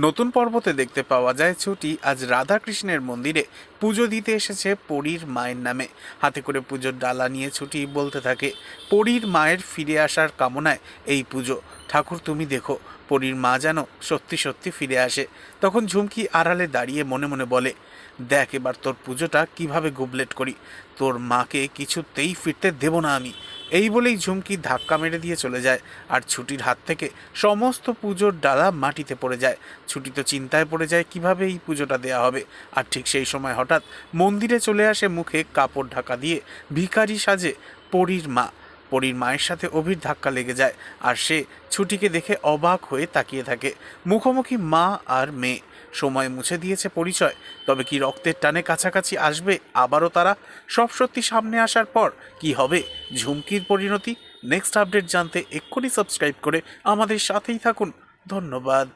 নতুন পর্বতে দেখতে পাওয়া যায় ছুটি আজ রাধাকৃষ্ণের মন্দিরে পুজো দিতে এসেছে পরীর মায়ের নামে। হাতে করে পুজোর ডালা নিয়ে ছুটি বলতে থাকে, পরীর মায়ের ফিরে আসার কামনায় এই পুজো। ঠাকুর তুমি দেখো পরীর মা যেন সত্যি সত্যি ফিরে আসে। তখন ঝুমকি আড়ালে দাঁড়িয়ে মনে মনে বলে, দেখ এবার তোর পুজোটা কিভাবে গুবলেট করি, তোর মাকে কিছুতেই ফিরতে দেব না আমি। এই বলেই ঝুমকি ধাক্কা মেরে দিয়ে চলে যায়, আর ছুটির হাত থেকে সমস্ত পুজোর ডালা মাটিতে পড়ে যায়। ছুটি তো চিন্তায় পড়ে যায় কিভাবে এই পুজোটা দেয়া হবে। আর ঠিক সেই সময় হঠাৎ মন্দিরে চলে আসে মুখে কাপড় ঢাকা দিয়ে ভিখারি সাজে পরীর মা। পরীর মায়ের সাথে অভির ধাক্কা লেগে যায়, আর সে ছুটিকে দেখে অবাক হয়ে তাকিয়ে থাকে। মুখোমুখি মা আর মেয়ে, সময় মুছে দিয়েছে পরিচয়, তবে কি রক্তের টানে কাছাকাছি আসবে আবারও তারা? সব সত্যি সামনে আসার পর কি হবে ঝুমকির পরিণতি? নেক্সট আপডেট জানতে এক্ষুনি সাবস্ক্রাইব করে আমাদের সাথেই থাকুন। ধন্যবাদ।